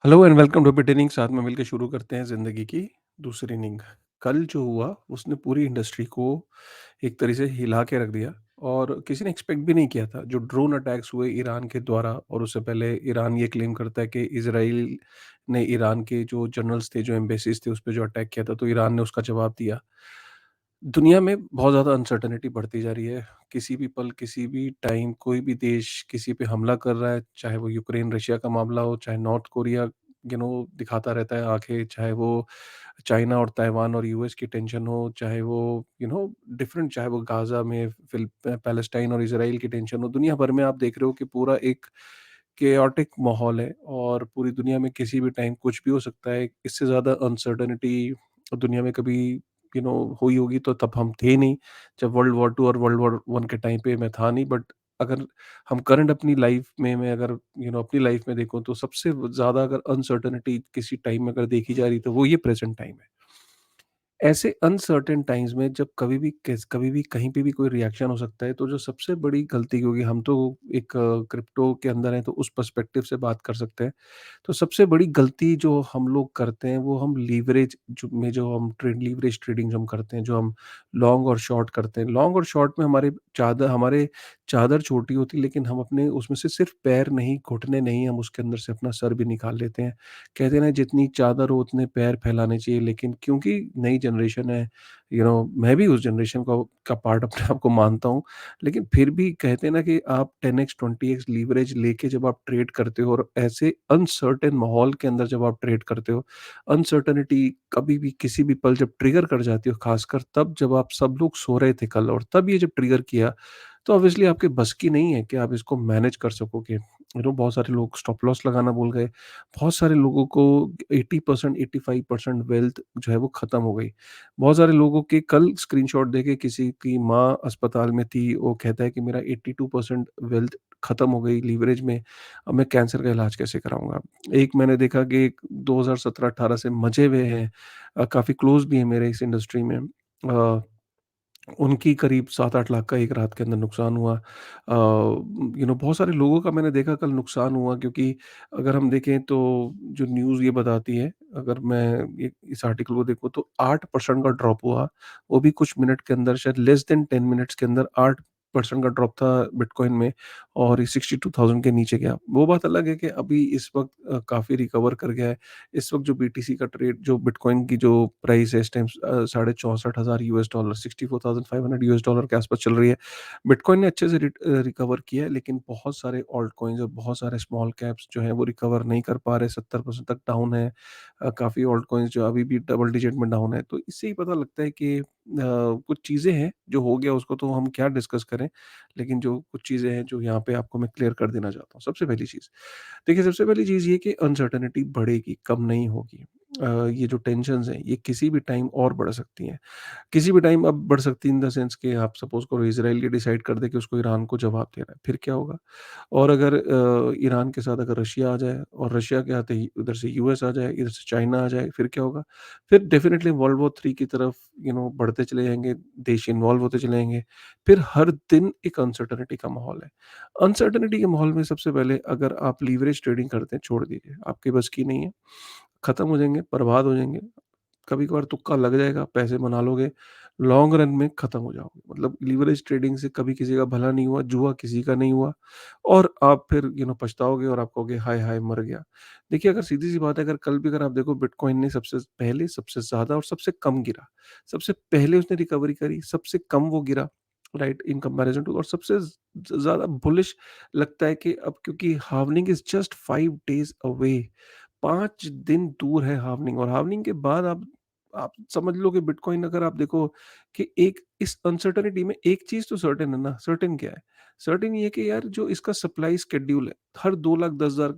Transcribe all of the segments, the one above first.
Hello and welcome to beginning. साथ में मिलकर शुरू करते हैं ज़िंदगी की दूसरी इनिंग। कल जो हुआ उसने पूरी इंडस्ट्री को एक तरह से हिला के रख दिया और किसी ने एक्सपेक्ट भी नहीं किया था। जो ड्रोन अटैक्स हुए ईरान के द्वारा, और उससे पहले ईरान ये क्लेम करता है कि इज़राइल ने ईरान के जो जनरल्स थे, जो एम्बेसीज थे, उस पे जो अटैक किया था, तो ईरान ने उसका जवाब दिया। दुनिया में बहुत ज़्यादा अनसर्टेनिटी बढ़ती जा रही है। किसी भी पल, किसी भी टाइम कोई भी देश किसी पे हमला कर रहा है, चाहे वो यूक्रेन रशिया का मामला हो, चाहे नॉर्थ कोरिया दिखाता रहता है आँखें, चाहे वो चाइना और ताइवान और यूएस की टेंशन हो, चाहे वो डिफरेंट, चाहे वो गाज़ा में पैलेस्टाइन और इज़राइल की टेंशन हो। दुनिया भर में आप देख रहे हो कि पूरा एक केओटिक माहौल है और पूरी दुनिया में किसी भी टाइम कुछ भी हो सकता है। इससे ज़्यादा अनसर्टेनिटी दुनिया में कभी हुई होगी तो तब हम थे नहीं। जब वर्ल्ड वॉर 2 और वर्ल्ड वॉर 1 के टाइम पे मैं था नहीं, बट अगर हम करंट अपनी लाइफ में मैं अगर अपनी लाइफ में देखूँ तो सबसे ज़्यादा अगर अनसर्टेनिटी किसी टाइम में अगर देखी जा रही है तो वो ये प्रेज़ेंट टाइम है। ऐसे अनसर्टेन टाइम्स में जब कभी भी कहीं पे भी कोई रिएक्शन हो सकता है, तो जो सबसे बड़ी गलती, क्योंकि हम तो एक क्रिप्टो के अंदर हैं तो उस पर्सपेक्टिव से बात कर सकते हैं। तो सबसे बड़ी गलती जो हम लोग करते हैं वो हम लीवरेज जो हम लीवरेज ट्रेडिंग जो हम करते हैं, जो हम लॉन्ग और शॉर्ट करते हैं। लॉन्ग और शॉर्ट में हमारे चादर छोटी होती है, लेकिन हम अपने उसमें से सिर्फ पैर नहीं, घुटने नहीं, हम उसके अंदर से अपना सर भी निकाल लेते हैं। कहते हैं ना, जितनी चादर हो उतने पैर फैलाने चाहिए, लेकिन क्योंकि नई जनरेशन है, मैं भी उस जनरेशन का पार्ट अपने आप को मानता हूँ। लेकिन फिर भी कहते हैं ना कि आप 10x 20x लीवरेज लेके जब आप ट्रेड करते हो और ऐसे अनसर्टेन माहौल के अंदर जब आप ट्रेड करते हो, अनसर्टेनिटी कभी भी किसी भी पल जब ट्रिगर कर जाती हो, खासकर तब जब आप सब लोग सो रहे थे कल और तब ये जब ट्रिगर किया, तो ऑब्वियसली आपके बस की नहीं है कि आप इसको मैनेज कर सकोगे। बहुत सारे लोग स्टॉप लॉस लगाना भूल गए। बहुत सारे लोगों को 80% 85% वेल्थ जो है वो खत्म हो गई। बहुत सारे लोगों के कल स्क्रीनशॉट देखे, किसी की माँ अस्पताल में थी, वो कहता है कि मेरा 82% वेल्थ खत्म हो गई लीवरेज में, अब मैं कैंसर का इलाज कैसे कराऊँगा? एक मैंने देखा कि एक 2017-18 से मजे हुए हैं, काफ़ी क्लोज़ भी है मेरे इस इंडस्ट्री में। उनकी करीब 7-8 लाख का एक रात के अंदर नुकसान हुआ। बहुत सारे लोगों का मैंने देखा कल नुकसान हुआ, क्योंकि अगर हम देखें तो जो न्यूज़ ये बताती है, अगर मैं ये इस आर्टिकल को देखूँ तो 8% का ड्रॉप हुआ, वो भी कुछ मिनट के अंदर, शायद लेस देन 10 मिनट्स के अंदर 8% का ड्रॉप था बिटकॉइन में, और ये 62,000 के नीचे गया। वो बात अलग है कि अभी इस वक़्त काफ़ी रिकवर कर गया है। इस वक़्त जो बीटीसी का ट्रेड, जो बिटकॉइन की जो प्राइस है इस टाइम साढ़े $64,000, $64,500 के आसपास चल रही है। बिटकॉइन ने अच्छे से रिकवर किया है, लेकिन बहुत सारे ऑल्ट कॉइन्स और बहुत सारे स्मॉल कैप्स जो हैं वो रिकवर नहीं कर पा रहे, 70% तक डाउन है। काफ़ी ऑल्ट कॉइन्स जो अभी भी डबल डिजिट में डाउन है। तो इससे ही पता लगता है कि कुछ चीज़ें हैं, जो हो गया उसको तो हम क्या डिस्कस करें, लेकिन जो कुछ चीज़ें हैं जो यहाँ पे आपको मैं क्लियर कर देना चाहता हूँ। सबसे पहली चीज़, देखिए, सबसे पहली चीज़ ये कि अनसर्टेनिटी बढ़ेगी, कम नहीं होगी। ये जो टेंशन्स हैं, ये किसी भी टाइम और बढ़ सकती हैं। किसी भी टाइम अब बढ़ सकती है, इन द सेंस कि आप सपोज़ करो इज़राइल ये डिसाइड कर दे कि उसको ईरान को जवाब देना है, फिर क्या होगा? और अगर ईरान के साथ अगर रशिया आ जाए और रशिया के आते ही उधर से यूएस आ जाए, इधर से चाइना आ जाए, फिर क्या होगा? फिर डेफ़िनिटली वर्ल्ड वॉर 3 की तरफ बढ़ते चले जाएँगे, देश इन्वॉल्व होते चले जाएँगे। फिर हर दिन एक अनसर्टेनिटी का माहौल है। अनसर्टेनिटी के माहौल में सबसे पहले अगर आप लीवरेज ट्रेडिंग करते हैं, छोड़ दीजिए, आपके बस की नहीं है। खत्म हो जाएँगे, बर्बाद हो जाएँगे। कभी-कभार तुक्का लग जाएगा, पैसे बना लोगे, लॉन्ग रन में खत्म हो जाओगे। मतलब लीवरेज ट्रेडिंग से कभी किसी का भला नहीं हुआ, जुआ किसी का नहीं हुआ, और आप फिर पछताओगे और आप कहोगे हाय हाय मर गया। देखिए, अगर सीधी-सी बात है, अगर कल भी अगर आप देखो, बिटकॉइन ने सबसे पहले, सबसे ज़्यादा और सबसे कम गिरा। सबसे पहले उसने रिकवरी करी, सबसे कम वो गिरा, राइट, इन कंपैरिज़न टू, और सबसे ज़्यादा बुलिश लगता है कि अब, क्योंकि हार्वनिंग इज़ जस्ट 5 डेज़ अवे। 5 दिन दूर है हार्वनिंग, और हार्वनिंग के बाद आप समझ लो कि बिटकॉइन, अगर आप देखो कि एक इस अनसर्टेनिटी में एक चीज़ तो सर्टेन है ना, सर्टेन क्या है? सर्टेन ये है कि यार, जो इसका सप्लाई शेड्यूल है, हर 2,10,000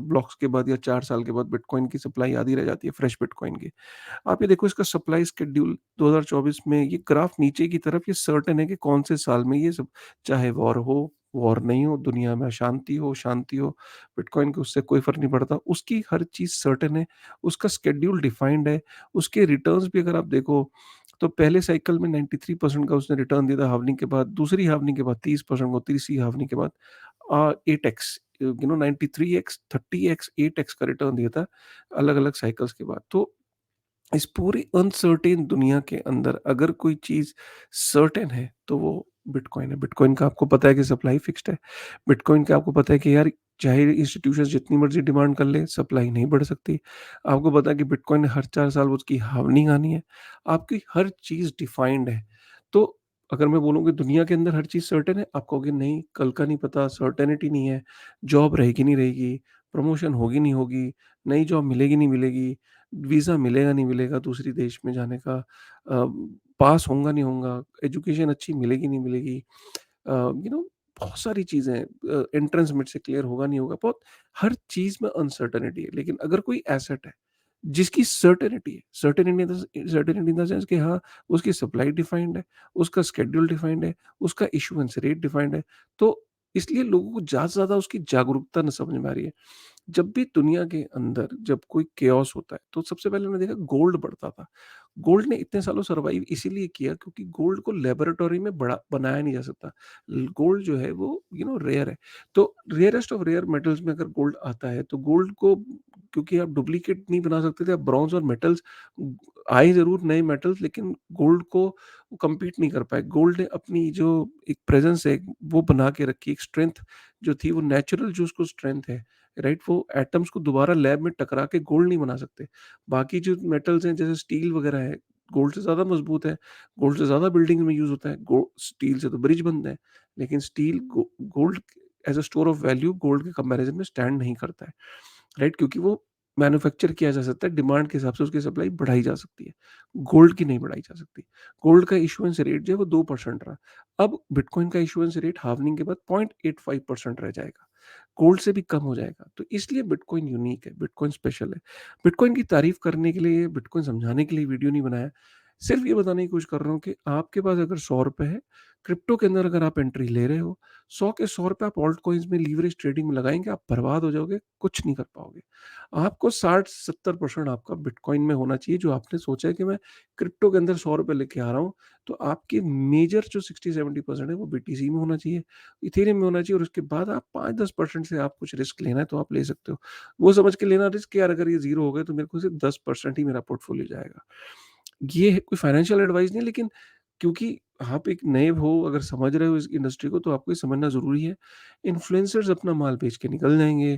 ब्लॉक्स के बाद या 4 साल के बाद बिटकॉइन की सप्लाई आधी रह जाती है, फ्रेश बिटकॉइन की। आप ये देखो, इसका सप्लाई शेड्यूल 2024 में, ये ग्राफ नीचे की तरफ, ये सर्टेन है कि कौन से साल में ये सब, चाहे वॉर हो, वॉर नहीं हो, दुनिया में अशांति हो, शांति हो, बिटकॉइन को उससे कोई फ़र्क नहीं पड़ता। उसकी हर चीज़ सर्टेन है, उसका शेड्यूल डिफाइंड है, उसके रिटर्न्स भी अगर आप देखो, तो पहले साइकिल में 93% का उसने रिटर्न दिया था हार्वनिंग के बाद, दूसरी हार्वनिंग के बाद 30% को, तीसरी हार्वनिंग के बाद 8x 93x, 30x, 8x का रिटर्न दिया था अलग-अलग साइकिल्स के बाद। तो इस पूरी अनसर्टेन दुनिया के अंदर अगर कोई चीज़ सर्टेन है, तो वो बिटकॉइन है। बिटकॉइन का आपको पता है कि सप्लाई फिक्स्ड है। बिटकॉइन का आपको पता है कि यार चाहे इंस्टीट्यूशंस जितनी मर्ज़ी डिमांड कर लें, सप्लाई नहीं बढ़ सकती। आपको पता है कि बिटकॉइन हर 4 साल उसकी हाल्विंग आनी है। आपकी हर चीज़ डिफाइंड है। तो अगर मैं बोलूँ कि दुनिया के अंदर हर चीज़ सर्टेन है, आप कहोगे नहीं, कल का नहीं पता, सर्टेनिटी नहीं है, जॉब रहेगी नहीं रहेगी, प्रमोशन होगी नहीं होगी, नई जॉब मिलेगी नहीं मिलेगी, वीज़ा मिलेगा नहीं मिलेगा दूसरी देश में जाने का, पास होऊँगा नहीं होऊँगा, एजुकेशन अच्छी मिलेगी नहीं मिलेगी, बहुत सारी चीज़ें हैं, एंट्रेंस मेट से क्लियर होगा नहीं होगा, बहुत हर चीज़ में अनसर्टेनिटी है। लेकिन अगर कोई एसेट है, जिसकी सर्टेनिटी है, सर्टेनिटी इन द सेंस कि हाँ, उसकी सप्लाई डिफाइंड है, उसका शेड्यूल डिफाइंड है, उसका इश्यूएंस रेट डिफाइंड है, तो इसलिए लोगों को ज़्यादा से ज़्यादा उसकी जागरूकता ना समझ में आ रही है। जब भी दुनिया के अंदर जब कोई केओस होता है, तो सबसे पहले मैंने देखा गोल्ड बढ़ता था। गोल्ड ने इतने सालों सर्वाइव इसीलिए किया क्योंकि गोल्ड को लैबोरेटरी में बड़ा बनाया नहीं जा सकता। गोल्ड जो है वो रेयर है। तो रेयरेस्ट ऑफ रेयर मेटल्स में अगर गोल्ड आता है, तो गोल्ड को क्योंकि आप डुप्लीकेट नहीं बना सकते थे, आप ब्रॉन्ज और मेटल्स आए ज़रूर नए मेटल्स, लेकिन गोल्ड को कम्पीट नहीं कर पाए। गोल्ड ने अपनी जो एक प्रेज़ेंस है, वो बना के रखी, एक स्ट्रेंथ जो थी, वो नेचुरल जो उसको स्ट्रेंथ है, राइट? वो एटम्स को दोबारा लैब में टकरा के गोल्ड नहीं बना सकते। बाकी जो मेटल्स हैं जैसे स्टील वगैरह है, गोल्ड से ज़्यादा मजबूत है, गोल्ड से ज़्यादा बिल्डिंग में यूज़ होता है, गो स्टील से तो ब्रिज बनते हैं, लेकिन steel gold as a store of value gold के कंपैरिज़न में स्टैंड नहीं करता है, राइट? क्योंकि वो मैन्युफैक्चर किया जा सकता है, डिमांड के हिसाब से उसकी सप्लाई बढ़ाई जा सकती है, गोल्ड की नहीं बढ़ाई जा सकती। गोल्ड का इश्यूएंस रेट जो है वो 2% रहा, अब बिटकॉइन का इश्यूएंस रेट हाल्विंग के बाद 0.85% रह जाएगा। गोल्ड से भी कम हो जाएगा। तो इसलिए बिटकॉइन यूनिक है, बिटकॉइन स्पेशल है। बिटकॉइन की तारीफ़ करने के लिए, बिटकॉइन समझाने के लिए वीडियो नहीं बनाया। सिर्फ़ ये बताने की कोशिश कर रहा हूँ कि आपके पास अगर ₹100 है, क्रिप्टो के अंदर अगर आप एंट्री ले रहे हो, 100 के ₹100 आप ऑल्ट कॉइन्स में लीवरेज ट्रेडिंग में लगाएँगे, आप बर्बाद हो जाओगे, कुछ नहीं कर पाओगे। आपको 60-70% आपका बिटकॉइन में होना चाहिए, जो आपने सोचा है कि मैं क्रिप्टो के अंदर ₹100 लेके आ रहा हूँ, तो आपकी मेजर जो 60-70% है वो बीटीसी में होना चाहिए, इथेरियम में होना चाहिए, और उसके बाद आप 5-10% से आप कुछ रिस्क लेना है तो आप ले सकते हो। वो समझ के लेना रिस्क यार, अगर ये ज़ीरो हो गए तो मेरे को सिर्फ 10% ही मेरा पोर्टफोलियो जाएगा। ये है, कोई फाइनेंशियल एडवाइस नहीं है, लेकिन क्योंकि आप एक नए हो, अगर समझ रहे हो इस इंडस्ट्री को, तो आपको ये समझना ज़रूरी है। इन्फ्लुएंसर्स अपना माल बेच के निकल जाएँगे।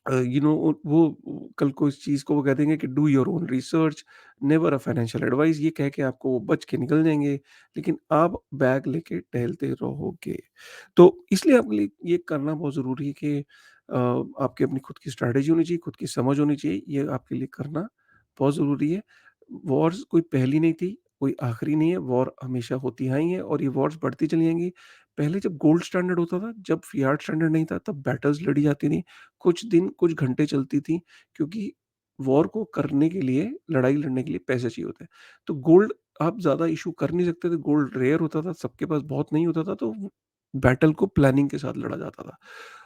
वो कल को इस चीज़ को वो कह देंगे कि do your own research, never a financial advice, ये कह के आपको वो बच के निकल जाएँगे, लेकिन आप बैग लेके टहलते रहोगे। तो इसलिए आपके लिए ये करना बहुत ज़रूरी है कि आपकी अपनी खुद की स्ट्रैटेजी होनी चाहिए, खुद की समझ होनी चाहिए, ये आपके लिए करना बहुत ज़रूरी है। वॉर्स कोई पहली नहीं थी, कोई आखिरी नहीं है, वॉर हमेशा होती आई हैं और ये वॉर्स बढ़ती चली जाएँगी। पहले जब गोल्ड स्टैंडर्ड होता था, जब फियाट स्टैंडर्ड नहीं था, तब बैटल्स लड़ी जाती थी। कुछ दिन, कुछ घंटे चलती थी, क्योंकि वॉर को करने के लिए, लड़ाई लड़ने के लिए पैसे चाहिए होते हैं। तो गोल्ड आप ज़्यादा इश्यू कर नहीं सकते थे, गोल्ड रेयर होता था, सबके पास बहुत नहीं होता था, तो बैटल को प्लानिंग के साथ लड़ा जाता था।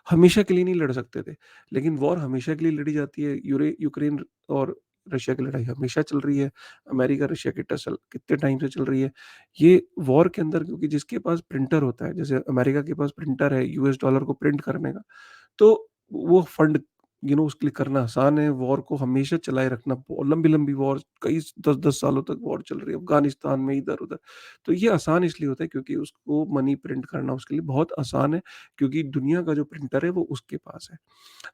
हमेशा के लिए नहीं लड़ सकते थे, लेकिन वॉर हमेशा के लिए लड़ी जाती है। यूक्रेन और रशिया की लड़ाई हमेशा चल रही है, अमेरिका रशिया की टसल कितने टाइम से चल रही है। ये वॉर के अंदर, क्योंकि जिसके पास प्रिंटर होता है, जैसे अमेरिका के पास प्रिंटर है यूएस डॉलर को प्रिंट करने का, तो वो फंड उसके लिए करना आसान है। वॉर को हमेशा चलाए रखना, लंबी-लंबी वॉर, कई 10-10 सालों तक वॉर चल रही है अफ़गानिस्तान में, इधर-उधर। तो ये आसान इसलिए होता है क्योंकि उसको मनी प्रिंट करना उसके लिए बहुत आसान है, क्योंकि दुनिया का जो प्रिंटर है वो उसके पास है।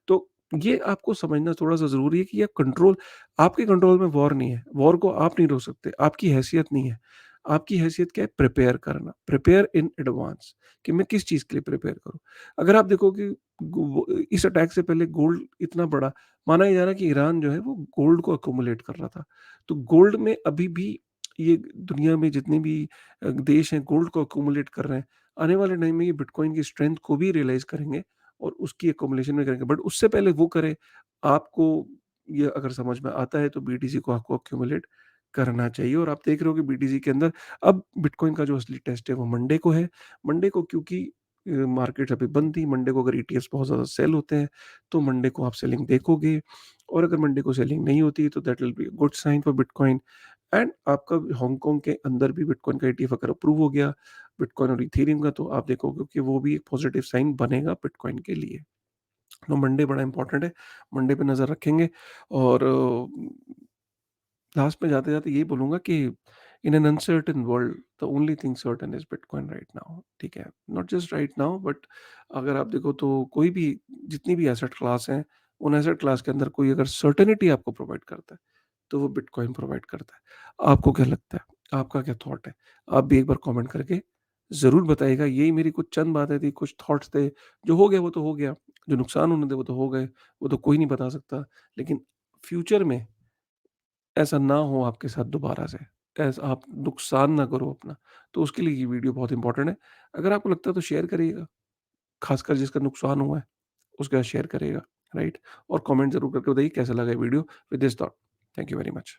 तो ये आपको समझना थोड़ा-सा ज़रूरी है कि ये कंट्रोल, आपके कंट्रोल में वॉर नहीं है। वॉर को आप नहीं रोक सकते, आपकी हैसियत नहीं है। आपकी हैसियत क्या है? प्रिपेयर करना, प्रिपेयर इन एडवांस, कि मैं किस चीज़ के लिए प्रिपेयर करूँ। अगर आप देखो कि इस अटैक से पहले गोल्ड इतना बढ़ा, माना ये जा रहा है कि ईरान जो है वो गोल्ड को एक्यूमुलेट कर रहा था। तो गोल्ड में अभी भी ये दुनिया में जितने भी देश हैं गोल्ड को एक्यूमुलेट कर रहे हैं। आने वाले टाइम में ये बिटकॉइन की स्ट्रेंथ को भी रियलाइज़ करेंगे और उसकी एक्युमुलेशन में करेंगे। बट उससे पहले वो करें, आपको ये अगर समझ में आता है तो बीटीसी को आपको एक्युमुलेट करना चाहिए, और आप देख रहे हो कि बीटीसी के अंदर अब बिटकॉइन का जो असली टेस्ट है वो मंडे को है। मंडे को, क्योंकि मार्केट्स अभी बंद थी, मंडे को अगर ईटीएफ्स बहुत ज़्यादा सेल होते हैं, तो मंडे को आप सेलिंग देखोगे और अगर मंडे को सेलिंग नहीं होती, तो that will be a good sign for bitcoin and आपका हांगकांग के अंदर भी बिटकॉइन का ईटीएफ अगर अप्रूव हो गया, बिटकॉइन और इथेरियम का, तो आप देखोगे कि वो भी एक पॉजिटिव साइन बनेगा बिटकॉइन के लिए। तो मंडे बड़ा इंपॉर्टेंट है, मंडे पे नज़र रखेंगे और लास्ट में जाते-जाते यही बोलूँगा कि in an uncertain world the only thing certain is bitcoin right now, ठीक है? Not just right now but अगर आप देखो तो कोई भी जितनी भी एसेट क्लास हैं, उन एसेट क्लास के अंदर कोई अगर सर्टेनिटी आपको प्रोवाइड करता है, तो वो बिटकॉइन प्रोवाइड करता है। आपको क्या लगता है? आपका क्या थॉट है? आप भी एक बार कमेंट करके ज़रूर बताइएगा। यही मेरी कुछ चंद बातें थी, कुछ थॉट्स थे। जो हो गया वो तो हो गया, जो नुकसान होने थे वो तो हो गए, वो तो कोई नहीं बता सकता। लेकिन फ्यूचर में ऐसा ना हो आपके साथ दोबारा से, ऐसा आप नुकसान ना करो अपना, तो उसके लिए ये वीडियो बहुत इम्पोर्टेंट है। अगर आपको लगता है तो शेयर करिएगा, खासकर जिसका नुकसान हुआ है, उसके साथ शेयर करिएगा, राइट? और कमेंट ज़रूर करके बताइए कैसा लगा ये video with this thought. Thank you very much.